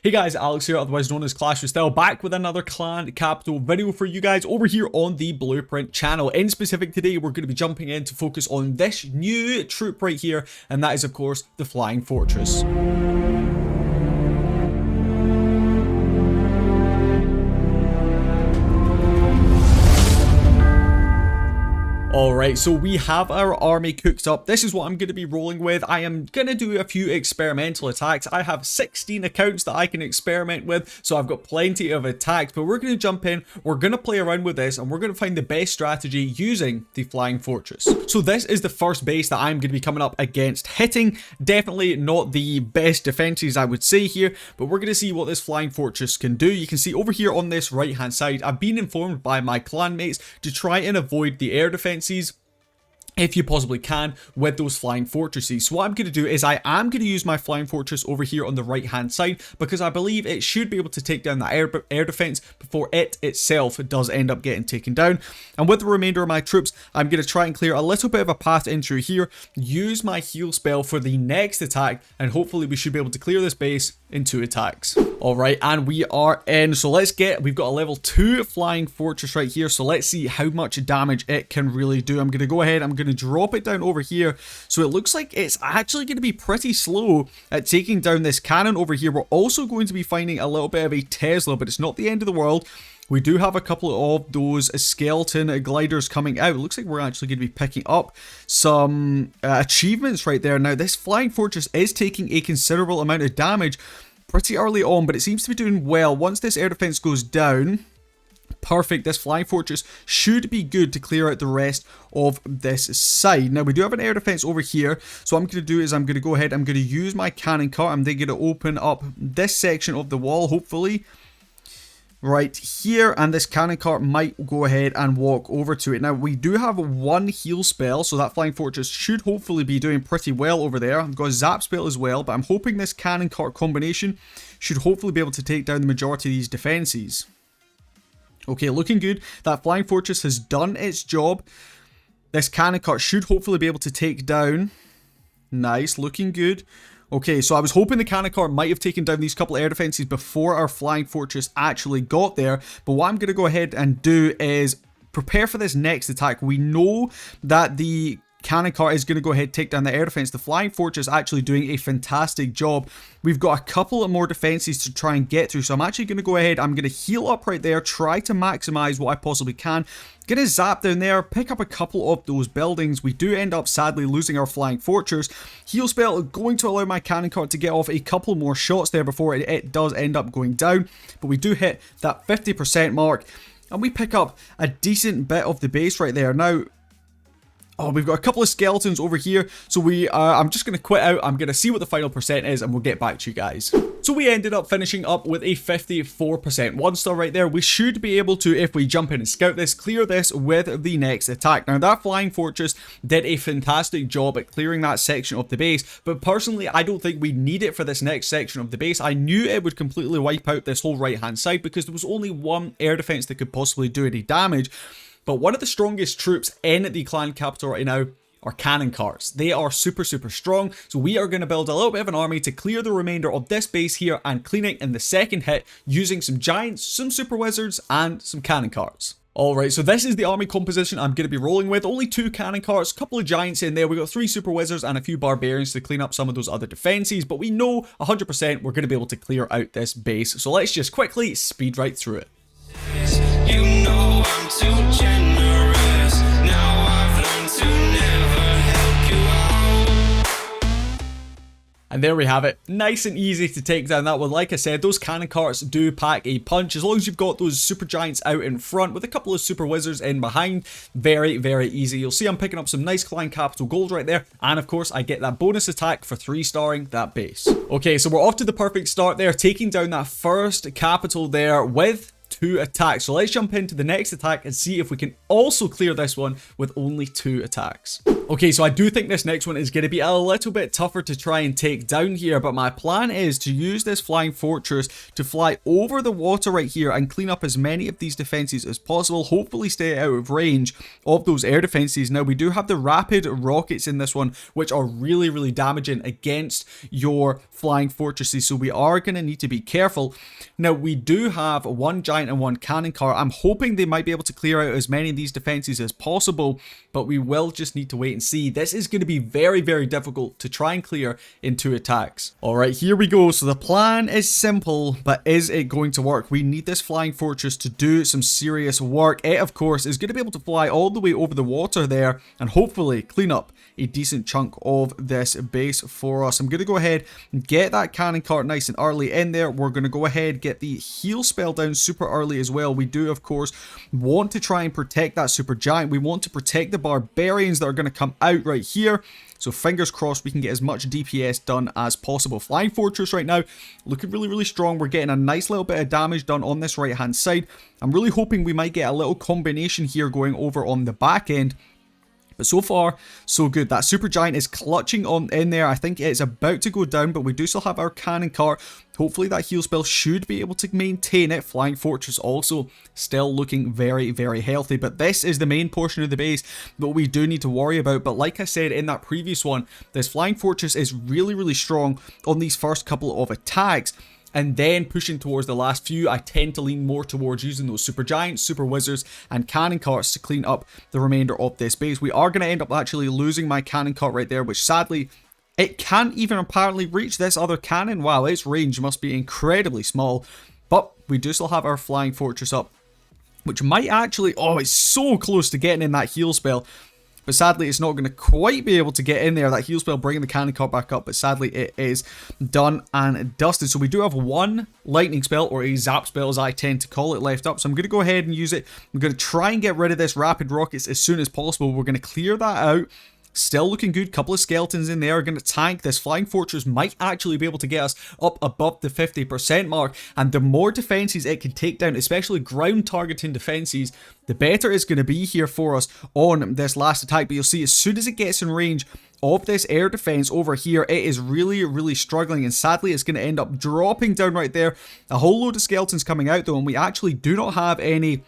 Hey guys, Alex here, otherwise known as Clash with Style, back with another Clan Capital video for you guys over here on the Blueprint channel. In specific today, we're going to be jumping in to focus on this new troop right here, and that is of course the Flying Fortress. Alright, so we have our army cooked up. This is what I'm going to be rolling with. I am going to do a few experimental attacks. I have 16 accounts that I can experiment with, so I've got plenty of attacks, but we're going to jump in, we're going to play around with this, and we're going to find the best strategy using the Flying Fortress. So this is the first base that I'm going to be coming up against hitting. Definitely not the best defenses, I would say here, but we're going to see what this Flying Fortress can do. You can see over here on this right hand side, I've been informed by my clanmates to try and avoid the air defenses if you possibly can with those flying fortresses. So what I'm going to do is I am going to use my flying fortress over here on the right hand side, because I believe it should be able to take down that air defense before it itself does end up getting taken down. And with the remainder of my troops, I'm going to try and clear a little bit of a path in through here, use my heal spell for the next attack, and hopefully we should be able to clear this base in 2 attacks. Alright, and we are in. So we've got a level 2 flying fortress right here, so let's see how much damage it can really do. I'm going to go ahead, I'm going to drop it down over here. So it looks like it's actually going to be pretty slow at taking down this cannon over here. We're also going to be finding a little bit of a Tesla, but it's not the end of the world. We do have a couple of those skeleton gliders coming out. It looks like we're actually going to be picking up some achievements right there. Now, this flying fortress is taking a considerable amount of damage pretty early on, but it seems to be doing well. Once this air defense goes down, perfect, this flying fortress should be good to clear out the rest of this side. Now, we do have an air defense over here, so what I'm going to do is I'm going to go ahead, I'm going to use my cannon cart. I'm then going to open up this section of the wall, hopefully right here, and this cannon cart might go ahead and walk over to it. Now, we do have one heal spell, so that flying fortress should hopefully be doing pretty well over there. I've got a zap spell as well, but I'm hoping this cannon cart combination should hopefully be able to take down the majority of these defenses. Okay, looking good. That flying fortress has done its job. This cannon cart should hopefully be able to take down. Nice, looking good. Okay, so I was hoping the cannon cart might have taken down these couple of air defenses before our flying fortress actually got there. But what I'm going to go ahead and do is prepare for this next attack. We know that the cannon cart is going to go ahead and take down the air defense. The flying fortress actually doing a fantastic job. We've got a couple of more defenses to try and get through, so I'm actually going to go ahead, I'm going to heal up right there, try to maximize what I possibly can. Get a zap down there, pick up a couple of those buildings. We do end up sadly losing our flying fortress. Heal spell going to allow my cannon cart to get off a couple more shots there before it does end up going down, but we do hit that 50% mark, and we pick up a decent bit of the base right there. Now, oh, we've got a couple of skeletons over here, so I'm just going to quit out. I'm going to see what the final percent is, and we'll get back to you guys. So we ended up finishing up with a 54% 1-star right there. We should be able to, if we jump in and scout this, clear this with the next attack. Now, that flying fortress did a fantastic job at clearing that section of the base, but personally, I don't think we need it for this next section of the base. I knew it would completely wipe out this whole right-hand side because there was only one air defense that could possibly do any damage. But one of the strongest troops in the clan capital right now are cannon carts. They are super strong, so we are going to build a little bit of an army to clear the remainder of this base here and clean it in the second hit using some giants, some super wizards, and some cannon carts. Alright, so this is the army composition I'm going to be rolling with. Only 2 cannon carts, a couple of giants in there. We got 3 super wizards and a few barbarians to clean up some of those other defenses, but we know 100% we're going to be able to clear out this base. So let's just quickly speed right through it. You know I'm too generous. Now I've learned to never help you out. And there we have it. Nice and easy to take down that one. Like I said, those cannon carts do pack a punch. As long as you've got those super giants out in front with a couple of super wizards in behind, very easy. You'll see I'm picking up some nice clan capital gold right there. And of course, I get that bonus attack for 3-starring that base. Okay, so we're off to the perfect start there, taking down that first capital there with 2 attacks. So let's jump into the next attack and see if we can also clear this one with only 2 attacks. Okay, so I do think this next one is going to be a little bit tougher to try and take down here, but my plan is to use this flying fortress to fly over the water right here and clean up as many of these defenses as possible, hopefully stay out of range of those air defenses. Now, we do have the rapid rockets in this one, which are really, really damaging against your flying fortresses, so we are going to need to be careful. Now, we do have 1 giant and 1 cannon cart. I'm hoping they might be able to clear out as many of these defenses as possible, but we will just need to wait and see. This is going to be very, very difficult to try and clear in 2 attacks. Alright, here we go. So the plan is simple, but is it going to work? We need this flying fortress to do some serious work. It, of course, is going to be able to fly all the way over the water there and hopefully clean up a decent chunk of this base for us. I'm going to go ahead and get that cannon cart nice and early in there. We're going to go ahead, get the heal spell down super early as well. We do, of course, want to try and protect that super giant. We want to protect the barbarians that are going to come out right here. So fingers crossed we can get as much DPS done as possible. Flying Fortress right now looking really, really strong. We're getting a nice little bit of damage done on this right hand side. I'm really hoping we might get a little combination here going over on the back end. But so far, so good. That super giant is clutching on in there. I think it's about to go down, but we do still have our cannon cart. Hopefully that heal spell should be able to maintain it. Flying Fortress also still looking very, very healthy. But this is the main portion of the base that we do need to worry about. But like I said in that previous one, this Flying Fortress is really, really strong on these first couple of attacks. And then pushing towards the last few, I tend to lean more towards using those super giants, super wizards, and cannon carts to clean up the remainder of this base. We are going to end up actually losing my cannon cart right there, which sadly, it can't even apparently reach this other cannon. Wow, its range must be incredibly small. But we do still have our flying fortress up, which might actually, oh, it's so close to getting in that heal spell. But sadly, it's not going to quite be able to get in there. That heal spell bringing the cannon cart back up. But sadly, it is done and dusted. So we do have 1 lightning spell, or a zap spell as I tend to call it, left up. So I'm going to go ahead and use it. I'm going to try and get rid of this rapid rockets as soon as possible. We're going to clear that out. Still looking good. Couple of skeletons in there are going to tank. This flying fortress might actually be able to get us up above the 50% mark. And the more defenses it can take down, especially ground targeting defenses, the better it's going to be here for us on this last attack. But you'll see as soon as it gets in range of this air defense over here, it is really, really struggling. And sadly, it's going to end up dropping down right there. A whole load of skeletons coming out though. And we actually do not have any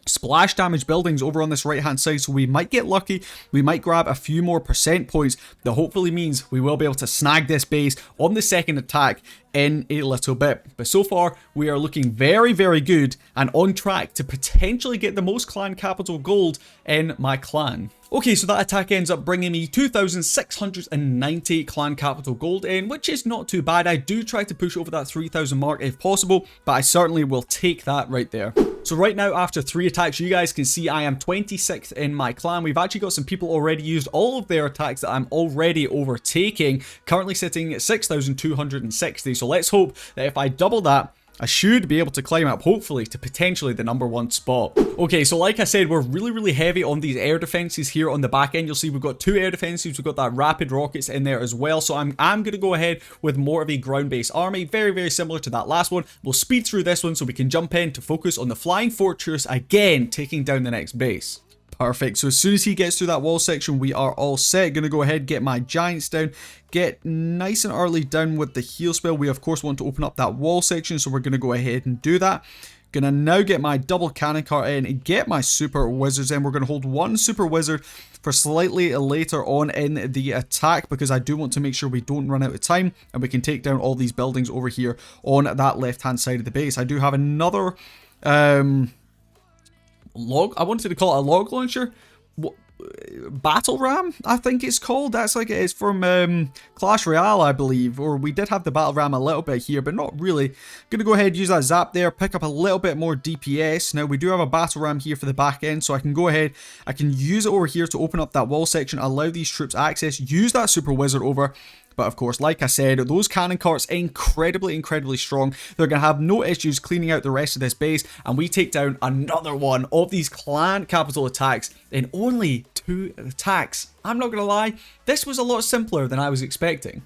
splash damage buildings over on this right hand side, so we might get lucky. We might grab a few more percent points that hopefully means we will be able to snag this base on the second attack in a little bit. But so far we are looking very, very good and on track to potentially get the most clan capital gold in my clan. Okay, so that attack ends up bringing me 2,690 clan capital gold in, which is not too bad. I do try to push over that 3,000 mark if possible, but I certainly will take that right there. So right now, after 3 attacks, you guys can see I am 26th in my clan. We've actually got some people already used all of their attacks that I'm already overtaking, currently sitting at 6,260. So let's hope that if I double that, I should be able to climb up, hopefully, to potentially the #1 spot. Okay, so like I said, we're really, really heavy on these air defenses here on the back end. You'll see we've got 2 air defenses. We've got that rapid rockets in there as well. So I'm going to go ahead with more of a ground-based army. Very, very similar to that last one. We'll speed through this one so we can jump in to focus on the flying fortress again, taking down the next base. Perfect. So as soon as he gets through that wall section, we are all set. Gonna go ahead, get my giants down, get nice and early down with the heal spell. We of course want to open up that wall section, so we're gonna go ahead and do that. Gonna now get my double cannon cart in and get my super wizards in. We're gonna hold 1 super wizard for slightly later on in the attack, because I do want to make sure we don't run out of time and we can take down all these buildings over here on that left hand side of the base. I do have another I wanted to call it a log launcher. Battle Ram, I think it's called. That's like, it's from Clash Royale, I believe. Or we did have the Battle Ram a little bit here, but not really. Gonna go ahead and use that zap there, pick up a little bit more DPS. Now we do have a Battle Ram here for the back end, so I can go ahead, I can use it over here to open up that wall section, allow these troops access, use that super wizard over. But of course, like I said, those cannon carts incredibly, incredibly strong. They're going to have no issues cleaning out the rest of this base. And we take down another one of these clan capital attacks in only 2 attacks. I'm not going to lie, this was a lot simpler than I was expecting.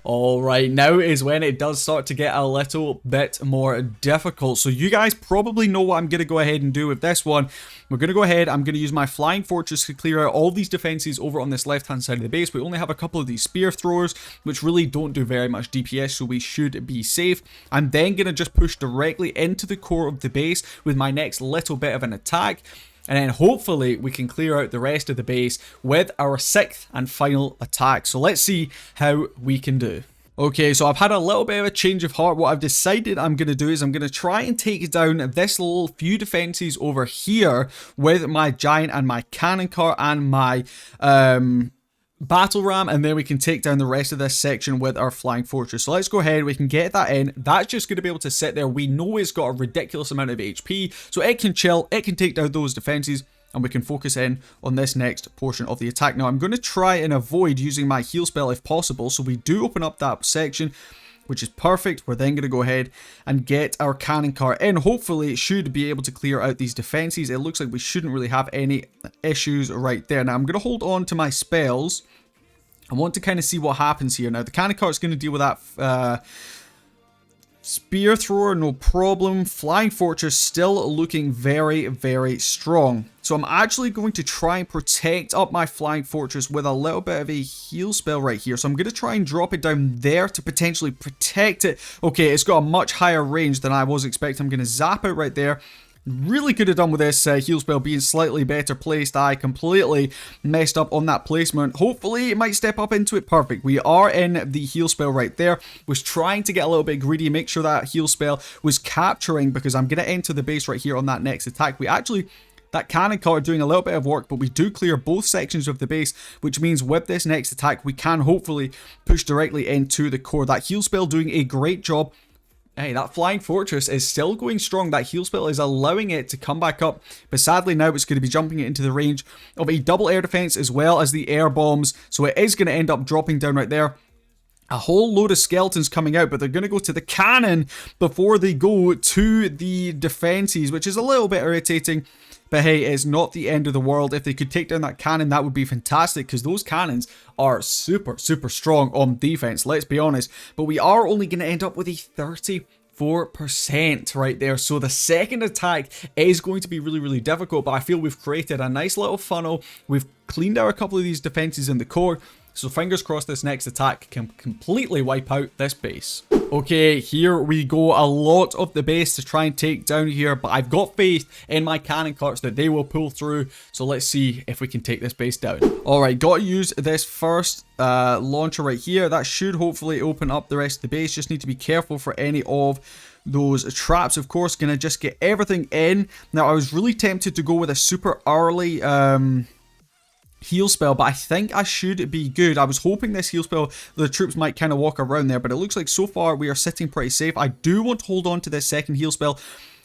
Alright, now is when it does start to get a little bit more difficult. So you guys probably know what I'm going to go ahead and do with this one. We're going to go ahead, I'm going to use my Flying Fortress to clear out all these defenses over on this left-hand side of the base. We only have a couple of these spear throwers, which really don't do very much DPS, so we should be safe. I'm then going to just push directly into the core of the base with my next little bit of an attack. And then hopefully we can clear out the rest of the base with our 6th and final attack. So let's see how we can do. Okay, so I've had a little bit of a change of heart. What I've decided I'm going to do is I'm going to try and take down this little few defenses over here with my giant and my cannon cart and my battle ram, and then we can take down the rest of this section with our Flying Fortress. So let's go ahead, we can get that in. That's just going to be able to sit there. We know it's got a ridiculous amount of HP, so it can chill, it can take down those defenses, and we can focus in on this next portion of the attack. Now I'm going to try and avoid using my heal spell if possible, so we do open up that section, which is perfect. We're then going to go ahead and get our cannon cart in. Hopefully it should be able to clear out these defenses. It looks like we shouldn't really have any issues right there. Now I'm going to hold on to my spells. I want to kind of see what happens here. Now the cannon cart is going to deal with that spear thrower, no problem. Flying Fortress still looking very, very strong. So I'm actually going to try and protect up my Flying Fortress with a little bit of a heal spell right here. So I'm going to try and drop it down there to potentially protect it. Okay, it's got a much higher range than I was expecting. I'm going to zap it right there. Really could have done with this heal spell being slightly better placed. I completely messed up on that placement. Hopefully it might step up into it. Perfect. We are in the heal spell right there. Was trying to get a little bit greedy, make sure that heal spell was capturing, because I'm going to enter the base right here on that next attack. We actually... That cannon cart doing a little bit of work, but we do clear both sections of the base, which means with this next attack, we can hopefully push directly into the core. That heal spell doing a great job. Hey, that Flying Fortress is still going strong. That heal spell is allowing it to come back up, but sadly now it's going to be jumping it into the range of a double air defense as well as the air bombs, so it is going to end up dropping down right there. A whole load of skeletons coming out, but they're going to go to the cannon before they go to the defenses, which is a little bit irritating. But hey, it's not the end of the world. If they could take down that cannon, that would be fantastic, because those cannons are super, super strong on defense, let's be honest. But we are only going to end up with a 34% right there. So the second attack is going to be really, really difficult, but I feel we've created a nice little funnel. We've cleaned out a couple of these defenses in the core. So fingers crossed this next attack can completely wipe out this base. Okay, here we go. A lot of the base to try and take down here, but I've got faith in my cannon carts that they will pull through. So let's see if we can take this base down. Alright, got to use this first launcher right here. That should hopefully open up the rest of the base. Just need to be careful for any of those traps. Of course, gonna just get everything in. Now, I was really tempted to go with a super early... heal spell, but I think I should be good. I was hoping this heal spell, the troops might kind of walk around there, but it looks like so far we are sitting pretty safe. I do want to hold on to this second heal spell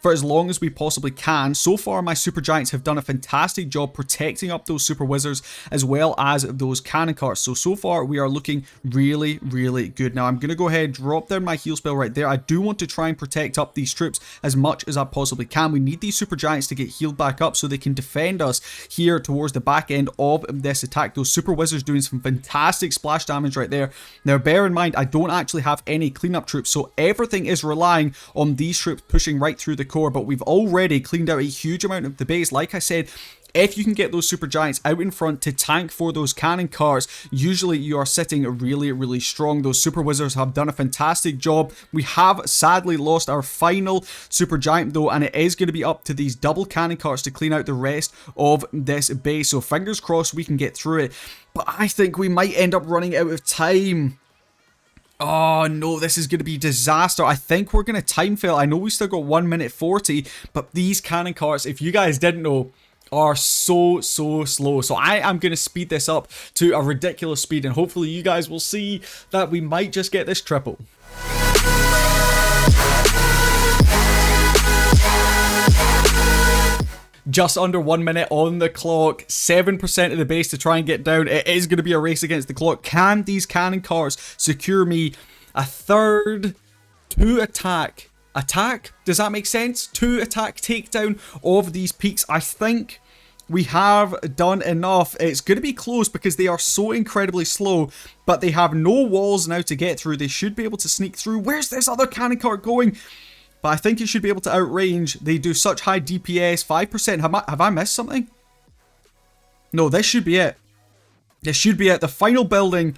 for as long as we possibly can. So far, my super giants have done a fantastic job protecting up those super wizards as well as those cannon carts. So far we are looking really, really good. Now I'm going to go ahead, drop down my heal spell right there. I do want to try and protect up these troops as much as I possibly can. We need these super giants to get healed back up so they can defend us here towards the back end of this attack. Those super wizards doing some fantastic splash damage right there. Now bear in mind, I don't actually have any cleanup troops, so everything is relying on these troops pushing right through the core, but we've already cleaned out a huge amount of the base. Like I said, if you can get those super giants out in front to tank for those cannon carts, usually you are sitting really, really strong. Those super wizards have done a fantastic job. We have sadly lost our final super giant though, and it is going to be up to these double cannon carts to clean out the rest of this base. So fingers crossed we can get through it, but I think we might end up running out of time. Oh no, this is going to be disaster. I think we're going to time fail. I know we still got 1 minute 40, but these cannon carts, if you guys didn't know, are so slow. So I am going to speed this up to a ridiculous speed, and hopefully you guys will see that we might just get this triple. Just under 1 minute on the clock, 7% of the base to try and get down. It is going to be a race against the clock. Can these cannon carts secure me a third 2-attack? Does that make sense? 2-attack takedown of these peaks. I think we have done enough. It's going to be close because they are so incredibly slow, but they have no walls now to get through. They should be able to sneak through. Where's this other cannon cart going? But I think it should be able to outrange. They do such high DPS, 5%. Have I missed something? No, this should be it. This should be it. The final building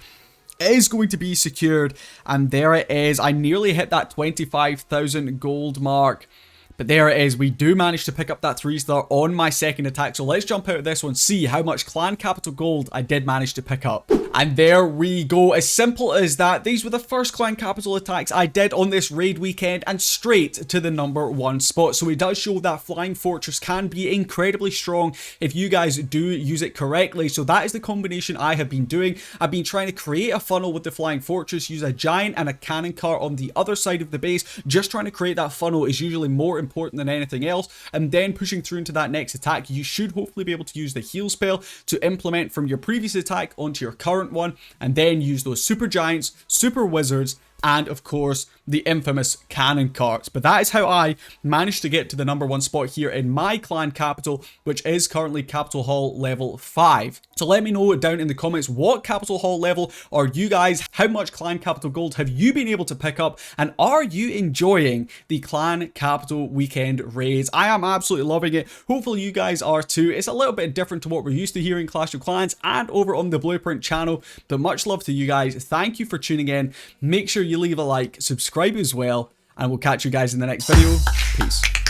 is going to be secured, and there it is. I nearly hit that 25,000 gold mark, but there it is. We do manage to pick up that 3-star on my second attack. So let's jump out of this one, see how much clan capital gold I did manage to pick up. And there we go. As simple as that. These were the first clan capital attacks I did on this raid weekend, and straight to the #1 spot. So it does show that Flying Fortress can be incredibly strong if you guys do use it correctly. So that is the combination I have been doing. I've been trying to create a funnel with the Flying Fortress, use a giant and a cannon cart on the other side of the base. Just trying to create that funnel is usually more important than anything else. And then pushing through into that next attack, you should hopefully be able to use the heal spell to implement from your previous attack onto your current one, and then use those super giants, super wizards, and of course the infamous cannon carts. But that is how I managed to get to the #1 spot here in my clan capital, which is currently Capital Hall level 5. So let me know down in the comments, what Capital Hall level are you guys? How much clan capital gold have you been able to pick up? And are you enjoying the clan capital weekend raids? I am absolutely loving it. Hopefully you guys are too. It's a little bit different to what we're used to here in Clash of Clans and over on the Blueprint channel. But much love to you guys. Thank you for tuning in. Make sure you leave a like, subscribe as well, and we'll catch you guys in the next video. Peace.